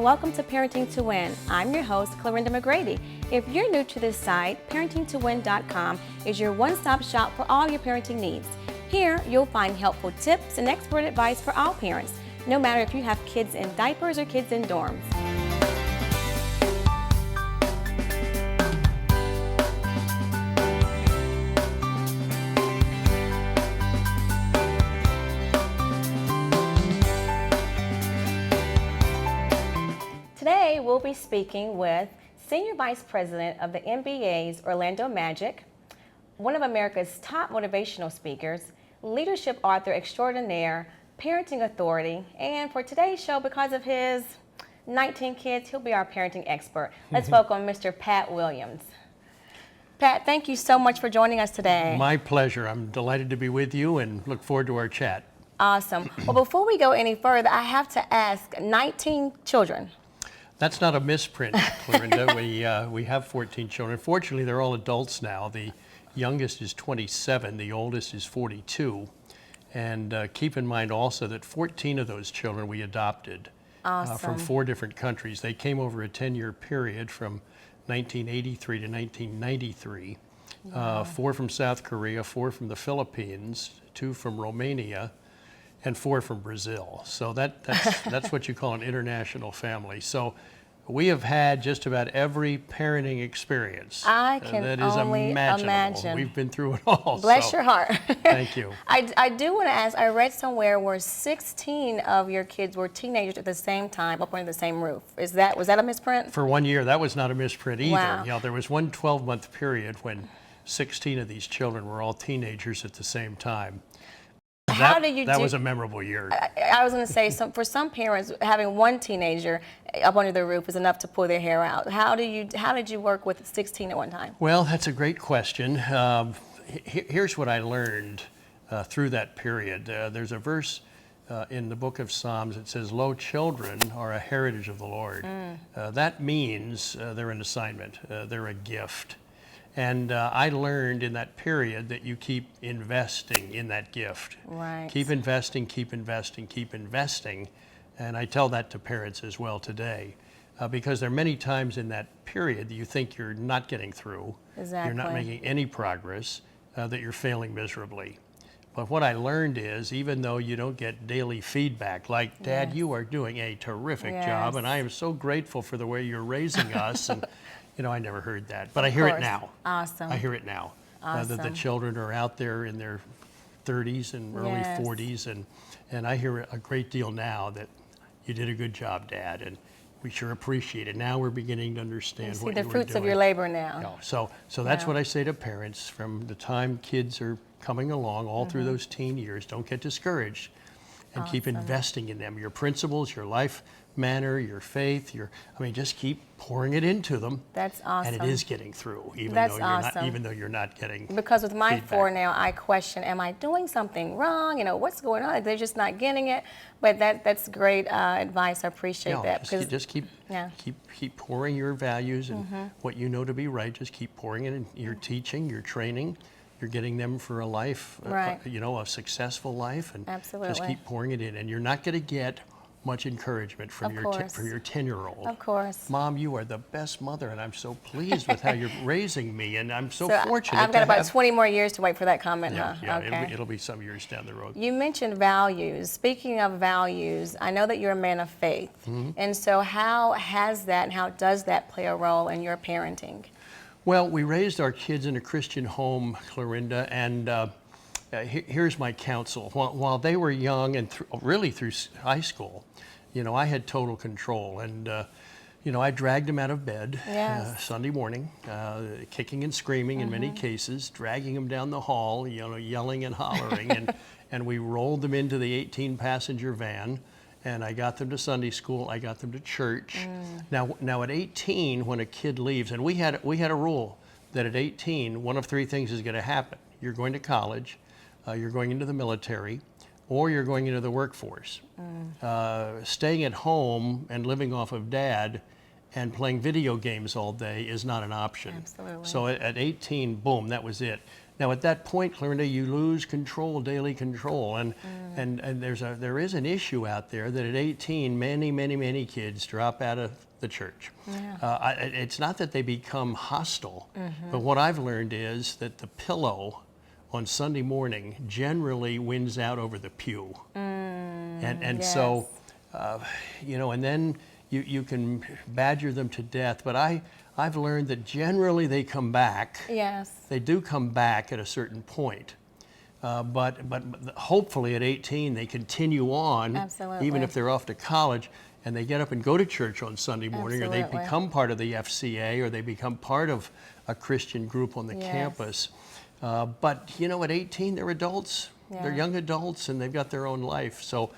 welcome to Parenting to Win. I'm your host, Clarinda McGrady. If you're new to this site, parentingtowin.com is your one-stop shop for all your parenting needs. Here, you'll find helpful tips and expert advice for all parents, no matter if you have kids in diapers or kids in dorms. Today, we'll be speaking with Senior Vice President of the NBA's Orlando Magic, one of America's top motivational speakers, leadership author extraordinaire, parenting authority, and for today's show, because of his 19 kids, he'll be our parenting expert. Let's welcome Mr. Pat Williams. Pat, thank you so much for joining us today. My pleasure. I'm delighted to be with you and look forward to our chat. Awesome. Well, before we go any further, I have to ask, 19 children. That's not a misprint, Clarinda. We have 14 children. Fortunately, they're all adults now. The youngest is 27, the oldest is 42. And keep in mind also that 14 of those children we adopted from 4 different countries. They came over a 10-year period from 1983 to 1993. Wow. 4 from South Korea, 4 from the Philippines, 2 from Romania, and 4 from Brazil. So that's what you call an international family. So we have had just about every parenting experience I can that is only imagine. We've been through it all. Bless your heart. Thank you. I do want to ask, I read somewhere where 16 of your kids were teenagers at the same time up under the same roof. Was that a misprint? For 1 year, that was not a misprint either. Wow. You know, there was one 12-month period when 16 of these children were all teenagers at the same time. That was a memorable year. I was going to say, for some parents, having one teenager up under their roof is enough to pull their hair out. How did you work with 16 at one time? Well, that's a great question. Here's what I learned through that period. There's a verse in the book of Psalms that says, "Lo, children are a heritage of the Lord." That means they're an assignment. They're a gift. And I learned in that period that you keep investing in that gift. Right. Keep investing, keep investing, keep investing. And I tell that to parents as well today. Because there are many times in that period that you think you're not getting through. Exactly. You're not making any progress, that you're failing miserably. But what I learned is, even though you don't get daily feedback, like, "Dad, Yes. you are doing a terrific Yes. job, and I am so grateful for the way you're raising us." And you know, I never heard that, but I hear it now. Awesome. I hear it now. Awesome. That the children are out there in their 30s and early Yes. 40s, and I hear a great deal now that you did a good job, Dad, and we sure appreciate it. Now we're beginning to understand what you were doing. See the fruits of your labor now. No, so that's what I say to parents from the time kids are coming along, all through those teen years. Don't get discouraged, and keep investing in them. Your principles, your life manner, your faith, just keep pouring it into them. That's awesome. And it is getting through, even though you're not getting Because with my feedback. 4 now, I question, am I doing something wrong? You know, what's going on? They're just not getting it. But that's great advice. I appreciate that. Just keep pouring your values and what you know to be right. Just keep pouring it in. You're teaching, you're training, you're getting them for a life, right. A successful life, and Absolutely. just keep pouring it in. And you're not going to get much encouragement from your 10-year-old. Of course. "Mom, you are the best mother, and I'm so pleased with how you're raising me, and I'm so fortunate." I've got about 20 more years to wait for that comment, huh? Yeah, Okay. it'll be some years down the road. You mentioned values. Speaking of values, I know that you're a man of faith. And so how has that and how does that play a role in your parenting? Well, we raised our kids in a Christian home, Clarinda, and here's my counsel. While they were young and really through high school, I had total control. And, I dragged them out of bed Sunday morning, kicking and screaming in many cases, dragging them down the hall, yelling and hollering. and we rolled them into the 18-passenger van. And I got them to Sunday school. I got them to church. Now at 18, when a kid leaves, and we had a rule that at 18, one of 3 things is going to happen. You're going to college, you're going into the military, or you're going into the workforce. Staying at home and living off of Dad and playing video games all day is not an option. Absolutely. So at 18, boom, that was it. Now at that point, Clarinda, you lose control, daily control, and there is an issue out there that at 18, many kids drop out of the church. Yeah. It's not that they become hostile, but what I've learned is that the pillow on Sunday morning generally wins out over the pew. And yes. so, and then you can badger them to death, but I've learned that generally they come back. Yes. They do come back at a certain point. But hopefully at 18 they continue on, Absolutely. even if they're off to college, and they get up and go to church on Sunday morning, or they Absolutely. become part of the FCA, or they become part of a Christian group on the Yes. campus. But at 18 they're adults, they're Yeah. young adults, and they've got their own life. So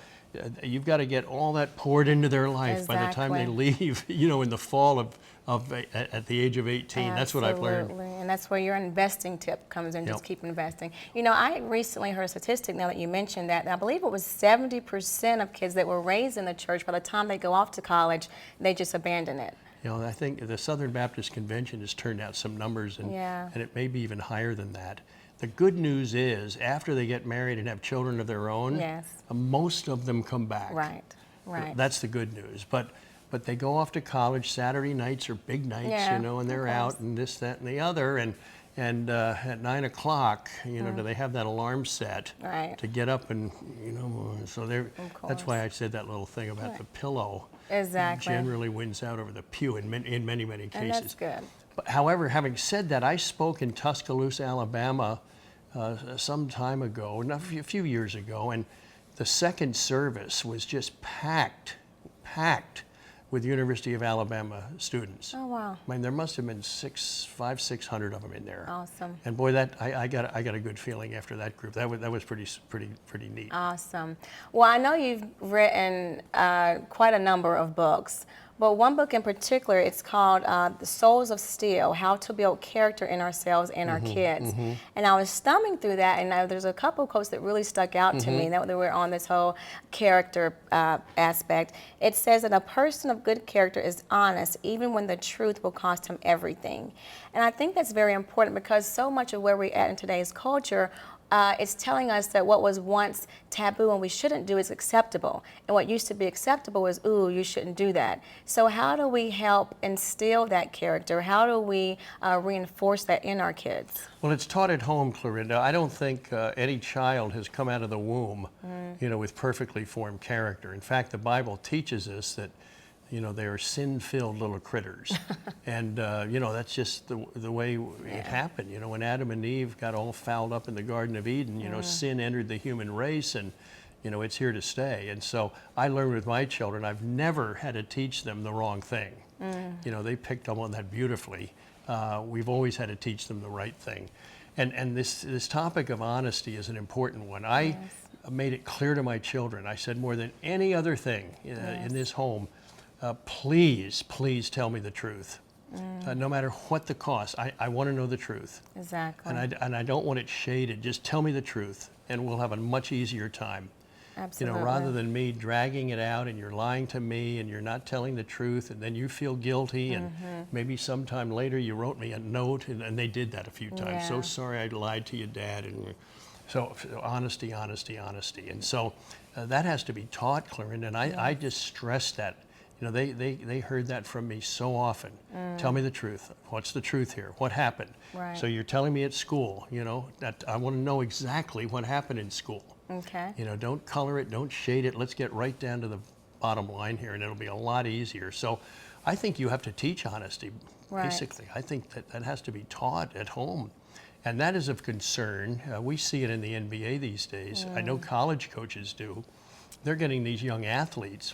you've got to get all that poured into their life by the time they Exactly. leave, in the fall at the age of 18. That's what I've learned. Absolutely. And that's where your investing tip comes in, just Yep. keep investing. I recently heard a statistic, now that you mentioned that, and I believe it was 70% of kids that were raised in the church, by the time they go off to college, they just abandon it. I think the Southern Baptist Convention has turned out some numbers, and Yeah. it may be even higher than that. The good news is, after they get married and have children of their own, Yes. most of them come back. Right, right. That's the good news. But they go off to college. Saturday nights are big nights, Yeah, and they're of out course. and this, that, and the other. And at 9 o'clock, do they have that alarm set Right. to get up and, so they're, that's course. why I said that little thing about the pillow. Exactly. Generally wins out over the pew in many And cases. that's good. But, however, having said that, I spoke in Tuscaloosa, Alabama, some time ago, a few years ago, and the second service was just packed with University of Alabama students. Oh, wow. I mean, there must have been 600 of them in there. Awesome. And boy, I got a good feeling after that group. That was pretty neat. Awesome. Well, I know you've written quite a number of books, but one book in particular, it's called The Souls of Steel, How to Build Character in Ourselves and Our Kids. And I was thumbing through that, and there's a couple quotes that really stuck out to me that were on this whole character aspect. It says that a person of good character is honest, even when the truth will cost him everything. And I think that's very important, because so much of where we're at in today's culture, it's telling us that what was once taboo and we shouldn't do is acceptable. And what used to be acceptable is, ooh, you shouldn't do that. So how do we help instill that character? How do we reinforce that in our kids? Well, it's taught at home, Clarinda. I don't think any child has come out of the womb, with perfectly formed character. In fact, the Bible teaches us that, they are sin-filled little critters. And, that's just the way it happened. When Adam and Eve got all fouled up in the Garden of Eden, sin entered the human race, and, it's here to stay. And so I learned with my children, I've never had to teach them the wrong thing. They picked up on that beautifully. We've always had to teach them the right thing. And this topic of honesty is an important one. I made it clear to my children. I said, more than any other thing in this home, please tell me the truth. No matter what the cost, I want to know the truth. Exactly. And I don't want it shaded. Just tell me the truth, and we'll have a much easier time. Absolutely. Rather than me dragging it out and you're lying to me and you're not telling the truth, and then you feel guilty, and maybe sometime later you wrote me a note, and they did that a few times. Yeah. So sorry I lied to you, Dad. And so honesty. And so that has to be taught, Clarinda, and I just stress that. They heard that from me so often. Tell me the truth. What's the truth here? What happened? Right. So you're telling me at school, that I want to know exactly what happened in school. Okay. Don't color it, don't shade it. Let's get right down to the bottom line here, and it'll be a lot easier. So I think you have to teach honesty, Right. basically. I think that has to be taught at home. And that is of concern. We see it in the NBA these days. I know college coaches do. They're getting these young athletes,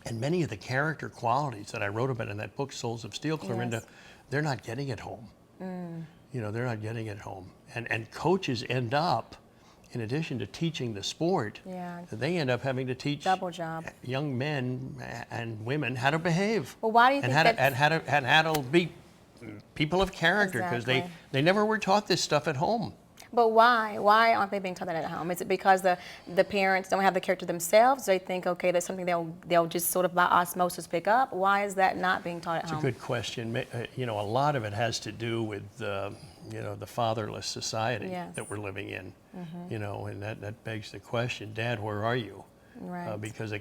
and many of the character qualities that I wrote about in that book, Souls of Steel, Clarinda, they're not getting at home. They're not getting it home. And coaches end up, in addition to teaching the sport, they end up having to teach Double job. young men and women how to behave. Well, why do you and think and how to be people of character, because Exactly. they never were taught this stuff at home. But why? Why aren't they being taught that at home? Is it because the parents don't have the character themselves? They think, okay, that's something they'll just sort of by osmosis pick up. Why is that not being taught at home? It's a good question. A lot of it has to do with the fatherless society Yes. that we're living in, and that begs the question, Dad, where are you? Right. Because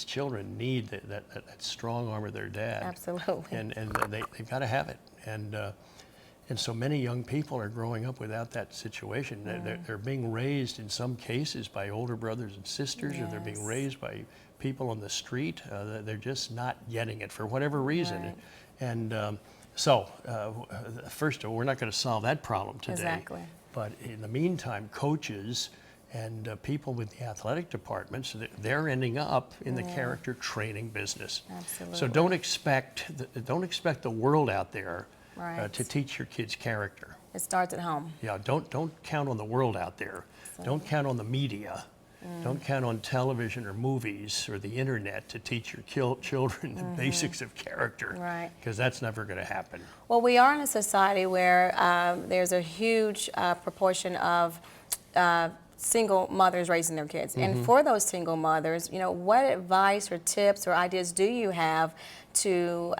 children need that strong arm of their dad. Absolutely. And they've got to have it. And so many young people are growing up without that situation. They're being raised in some cases by older brothers and sisters, or they're being Yes. raised by people on the street. They're just not getting it for whatever reason. Right. And first of all, we're not going to solve that problem today. Exactly. But in the meantime, coaches and people with the athletic departments, they're ending up in the character training business. Absolutely. So don't expect the world out there Right. to teach your kids character. It starts at home. Yeah, don't count on the world out there. Don't count on the media. Don't count on television or movies or the internet to teach your children the basics of character. Right. Because that's never going to happen. Well, we are in a society where there's a huge proportion of single mothers raising their kids. And for those single mothers, what advice or tips or ideas do you have to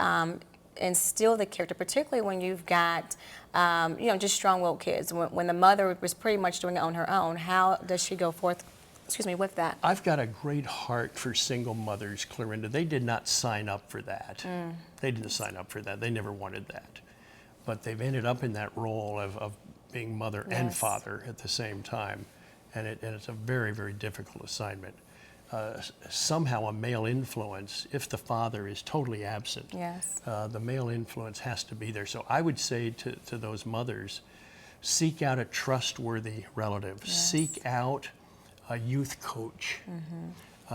instill the character, particularly when you've got, just strong-willed kids? When the mother was pretty much doing it on her own, how does she go forth, with that? I've got a great heart for single mothers, Clorinda. They did not sign up for that. They didn't sign up for that. They never wanted that. But they've ended up in that role of being mother and Yes. father at the same time. And it's a very, very difficult assignment. Somehow a male influence, if the father is totally absent, Yes. the male influence has to be there. So I would say to those mothers, seek out a trustworthy relative. Yes. Seek out a youth coach.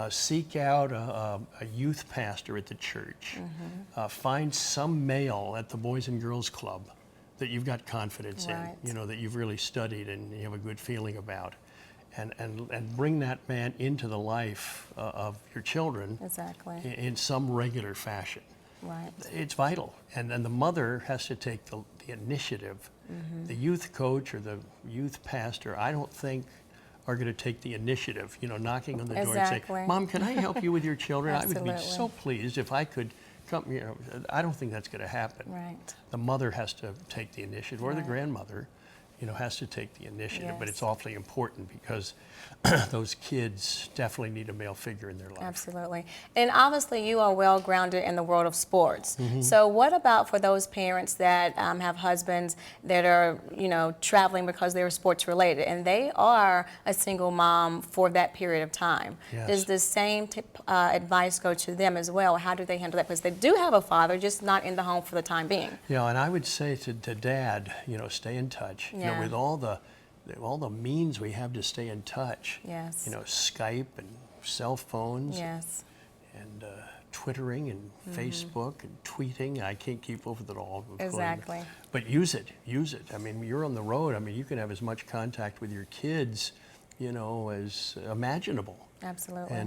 Seek out a youth pastor at the church. Find some male at the Boys and Girls Club that you've got confidence Right. in, that you've really studied and you have a good feeling about. And bring that man into the life of your children Exactly. in some regular fashion. Right. It's vital. And the mother has to take the initiative. The youth coach or the youth pastor, I don't think, are going to take the initiative, knocking on the door and Exactly. say, Mom, can I help you with your children? I would be Absolutely. so pleased if I could come, I don't think that's going to happen. Right. The mother has to take the initiative, or the Right. grandmother, has to take the initiative. But Yes. it's awfully important because those kids definitely need a male figure in their life. Absolutely. And obviously you are well grounded in the world of sports. Mm-hmm. So what about for those parents that have husbands that are, traveling because they're sports related and they are a single mom for that period of time? Yes. Does the same advice go to them as well? How do they handle that? Because they do have a father, just not in the home for the time being. And I would say to Dad, stay in touch. Yeah. With all the means we have to stay in touch. Yes. Skype and cell phones. Yes. And Twittering and Facebook and tweeting. I can't keep up with it all. Exactly. But use it. I mean, you're on the road. I mean, you can have as much contact with your kids, as imaginable. Absolutely.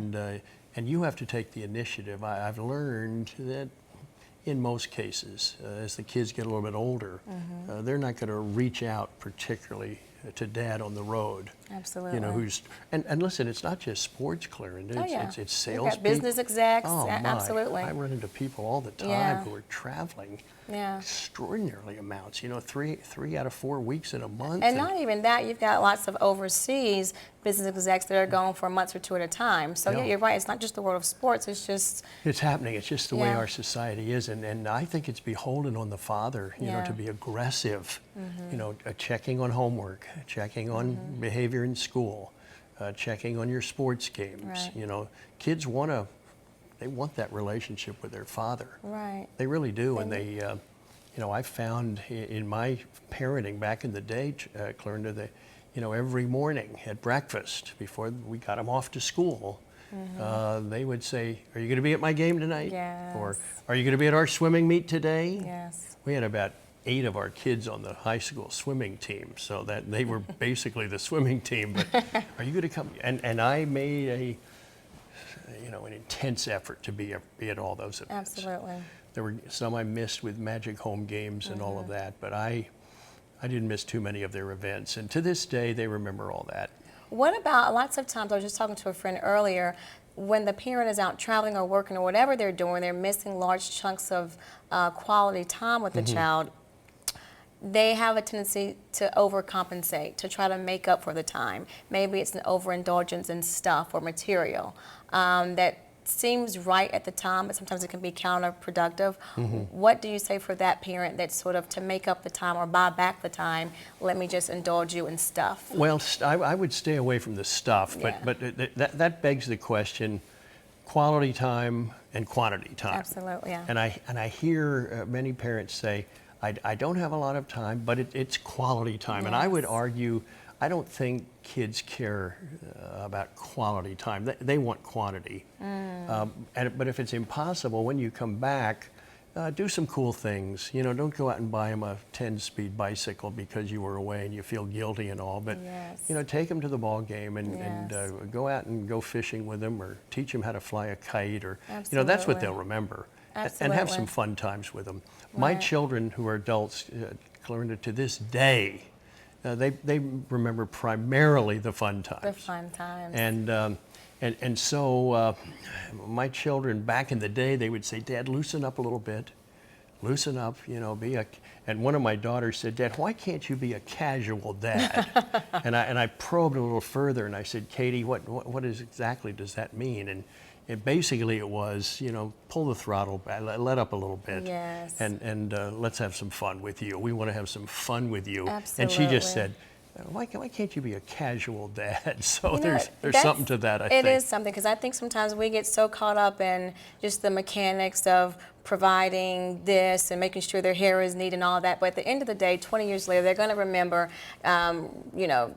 And you have to take the initiative. I've learned that in most cases, as the kids get a little bit older, they're not going to reach out particularly to Dad on the road. Absolutely. And listen, it's not just sports, Clorinda. Oh, yeah. It's You've sales got business execs. Oh, my. Absolutely. I run into people all the time Yeah. who are traveling Yeah. extraordinarily amounts. 3 out of 4 weeks in a month. And not even that, you've got lots of overseas business execs that are gone for months or two at a time. So yeah, you're right. It's not just the world of sports. It's just It's happening. It's just the way Yeah. our society is, and I think it's beholden on the father, Yeah. to be aggressive. Checking on homework, checking on behavior in school, checking on your sports games. Right. Kids they want that relationship with their father. right. They really do, and they, I found in my parenting back in the day, Clorinda, that, every morning at breakfast before we got them off to school, they would say, "Are you going to be at my game tonight?" Yes. Or, "Are you going to be at our swimming meet today?" Yes. We had about 8 of our kids on the high school swimming team, so that they were basically the swimming team. But are you going to come? And I made an intense effort to be at all those events. Absolutely. There were some I missed with Magic Home Games and all of that, but I didn't miss too many of their events. And to this day, they remember all that. What about lots of times, I was just talking to a friend earlier, when the parent is out traveling or working or whatever they're doing, they're missing large chunks of quality time with the child. they have a tendency to overcompensate, to try to make up for the time. Maybe it's an overindulgence in stuff or material that seems right at the time, but sometimes it can be counterproductive. What do you say for that parent that's sort of to make up the time or buy back the time, let me just indulge you in stuff? Well, I would stay away from the stuff, Yeah. but that begs the question, quality time and quantity time. Absolutely, yeah. And I hear many parents say, I don't have a lot of time, but it's quality time. And I would Yes. argue, I don't think kids care about quality time. They want quantity. But if it's impossible, when you come back, do some cool things. You know, don't go out and buy them a 10-speed bicycle because you were away and you feel guilty and all. But Yes. you know, take them to the ball game and Yes. go out and go fishing with them, or teach them how to fly a kite, or you know, that's what Absolutely. they'll remember. And have Absolutely. some fun times with them. My Right. children, who are adults, Clorinda, to this day, they remember primarily the fun times. The fun times. And so my children back in the day, they would say, "Dad, loosen up a little bit, loosen up, you know, be a." And one of my daughters said, "Dad, why can't you be a casual dad?" and I probed a little further, and I said, "Katie, what exactly does that mean?" And basically it was, you know, pull the throttle back, let up a little bit, Yes. and let's have some fun with you. We want to have some fun with you. And she Absolutely. just said, why can't you be a casual dad? So You know, there's that's- something to that, I think. It is something, because I think sometimes we get so caught up in just the mechanics of providing this and making sure their hair is neat and all that. But at the end of the day, 20 years later, they're going to remember, you know,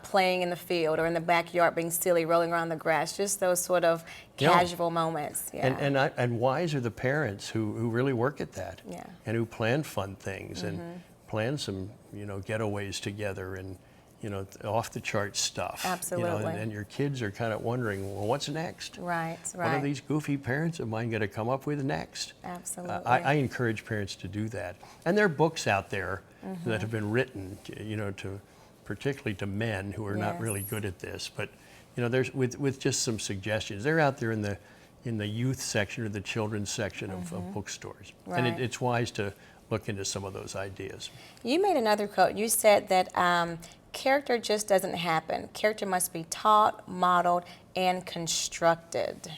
playing in the field or in the backyard, being silly, rolling around the grass, just those sort of Yeah. casual moments. Yeah. And wise are the parents who really work at that, Yeah. and who plan fun things and plan some, you know, getaways together and, you know, off the chart stuff. You know, Absolutely. and your kids are kind of wondering, well, what's next? Right, What are right. these goofy parents of mine going to come up with next? Absolutely. I encourage parents to do that. And there are books out there that have been written, you know, particularly to men who are not Yes. really good at this. But, you know, there's with just some suggestions. They're out there in the youth section or the children's section of bookstores. And Right. it's wise to look into some of those ideas. You made another quote. You said that character just doesn't happen. Character must be taught, modeled, and constructed.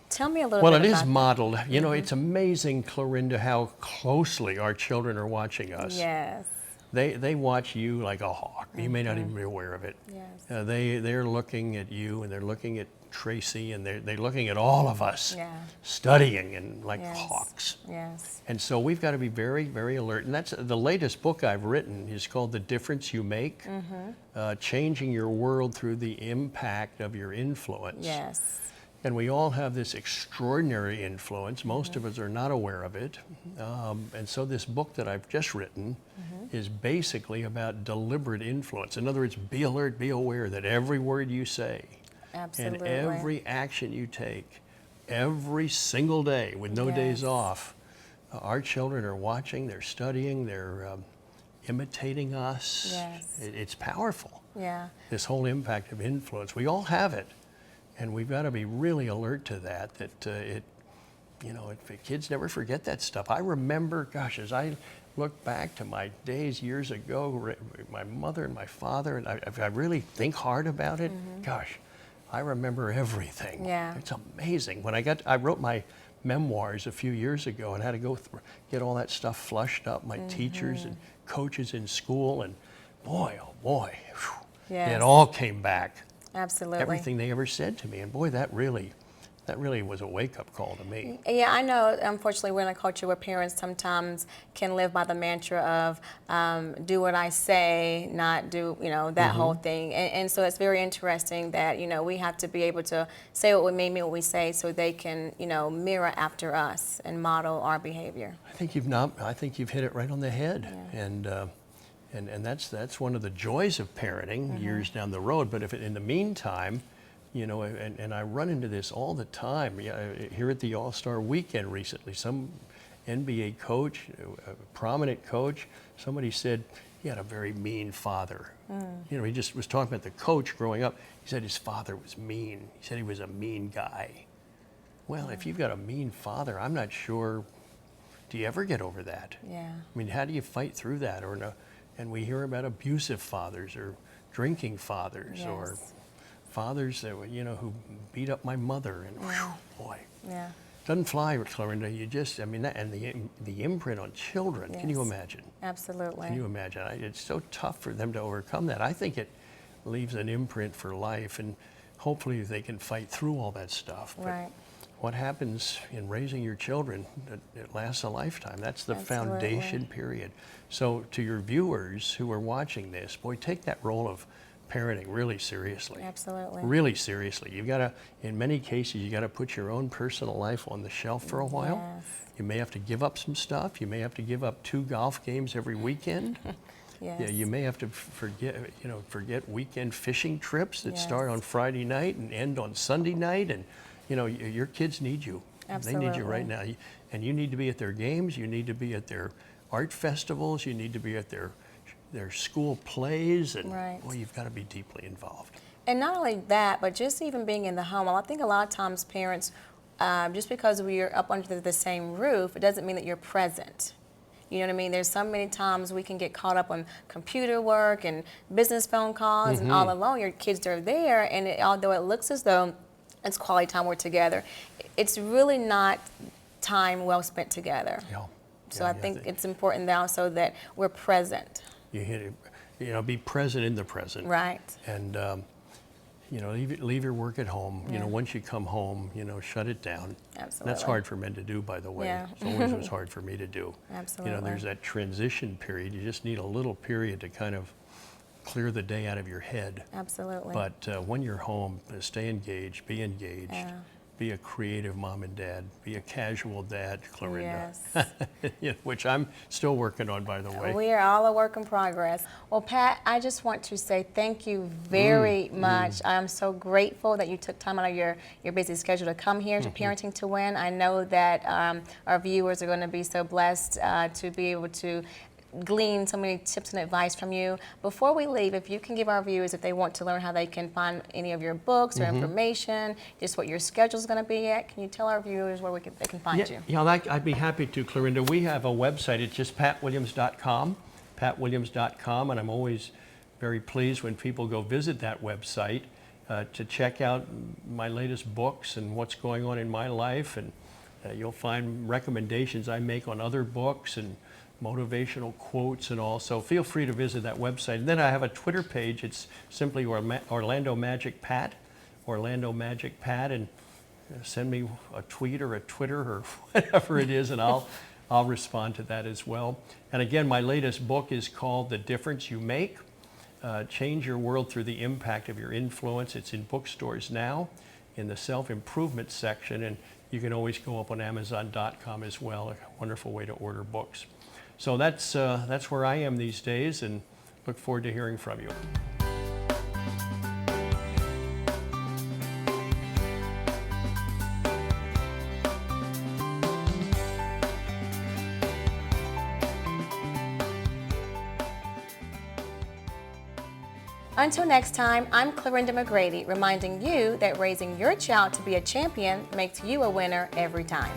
Tell me a little Well, bit it about is modeled. You know, it's amazing, Clorinda, how closely our children are watching us. Yes. They watch you like a hawk. You may not even be aware of it. Yes. They're looking at you, and they're looking at Tracy, and they're looking at all of us, Yeah. studying and like Yes. hawks. Yes. And so we've got to be very, very alert. And that's the latest book I've written is called The Difference You Make, Changing Your World Through the Impact of Your Influence. Yes. And we all have this extraordinary influence. Most of us are not aware of it. And so this book that I've just written is basically about deliberate influence. In other words, be alert, be aware that every word you say Absolutely. and every action you take, every single day with no days Yes. off, our children are watching, they're studying, they're imitating us. Yes. It's powerful, Yeah. this whole impact of influence. We all have it. And we've got to be really alert to that, you know, kids never forget that stuff. I remember, gosh, as I look back to my days years ago, my mother and my father, and if I really think hard about it, gosh, I remember everything. Yeah. It's amazing. When I wrote my memoirs a few years ago and had to go get all that stuff flushed up, my teachers and coaches in school, and boy, oh boy, whew, Yes. it all came back. Absolutely. Everything they ever said to me, and boy, that really was a wake-up call to me. Yeah, I know. Unfortunately, we're in a culture where parents sometimes can live by the mantra of do what I say, not do, you know, that whole thing. And so it's very interesting that, you know, we have to be able to say what we mean what we say so they can, you know, mirror after us and model our behavior. I think you've hit it right on the head, and that's one of the joys of parenting years down the road. But if in the meantime, you know, and I run into this all the time. Here at the All-Star Weekend recently, some NBA coach, a prominent coach, somebody said he had a very mean father. You know, he just was talking about the coach growing up. He said his father was mean. He said he was a mean guy. Well, if you've got a mean father, I'm not sure do you ever get over that? Yeah. I mean, how do you fight through that? Or no, and we hear about abusive fathers or drinking fathers or Yes. fathers that who beat up my mother, and whew, boy, Yeah. doesn't fly, Clarinda. You just, I mean, that, and the imprint on children. Can you Yes. imagine? Absolutely. Can you imagine? It's so tough for them to overcome that. I think it leaves an imprint for life, and hopefully they can fight through all that stuff. But Right. what happens in raising your children, it lasts a lifetime. That's the Absolutely. foundation period. So to your viewers who are watching this, boy, take that role of parenting really seriously. Absolutely. Really seriously. You've got to, in many cases, you got to put your own personal life on the shelf for a while. Yes. You may have to give up some stuff. You may have to give up 2 golf games every weekend. Yes. Yeah, you may have to forget weekend fishing trips that start Yes. on Friday night and end on Sunday night, and your kids need you. They need you right now, and you need to be at their games. You need to be at their art festivals. You need to be at their school plays, and Right. boy, you've got to be deeply involved. And not only that, but just even being in the home. I think a lot of times parents, just because we are up under the same roof, it doesn't mean that you're present. You know what I mean? There's so many times we can get caught up on computer work and business phone calls, and all alone your kids are there, and although it looks as though it's quality time we're together, it's really not time well spent together. Yeah. So Yeah, I yeah, think it's important now so that we're present. you hit it. Be present in the present. Right. And leave your work at home. Yeah. Once you come home, shut it down. Absolutely. That's hard for men to do, by the way. Yeah. It always was hard for me to do. Absolutely. There's that transition period. You just need a little period to kind of clear the day out of your head. Absolutely. But when you're home, stay engaged, be engaged. Yeah. Be a creative mom and dad. Be a casual dad, Clarinda. Yes. Which I'm still working on, by the way. We are all a work in progress. Well, Pat, I just want to say thank you very much. I'm so grateful that you took time out of your busy schedule to come here to Parenting to Win. I know that our viewers are going to be so blessed to be able to glean so many tips and advice from you. Before we leave, if you can give our viewers, if they want to learn how they can find any of your books or information, just what your schedule is going to be at, can you tell our viewers where they can find you? Yeah, I'd be happy to, Clarinda. We have a website. It's just patwilliams.com, patwilliams.com, and I'm always very pleased when people go visit that website to check out my latest books and what's going on in my life, and you'll find recommendations I make on other books and motivational quotes and all. So feel free to visit that website. And then I have a Twitter page. It's simply Orlando Magic Pat, Orlando Magic Pat, and send me a tweet or a Twitter or whatever it is, and I'll respond to that as well. And again, my latest book is called The Difference You Make. Change Your World Through the Impact of Your Influence. It's in bookstores now in the self-improvement section, and you can always go up on Amazon.com as well. A wonderful way to order books. So that's where I am these days, and look forward to hearing from you. Until next time, I'm Clarinda McGrady, reminding you that raising your child to be a champion makes you a winner every time.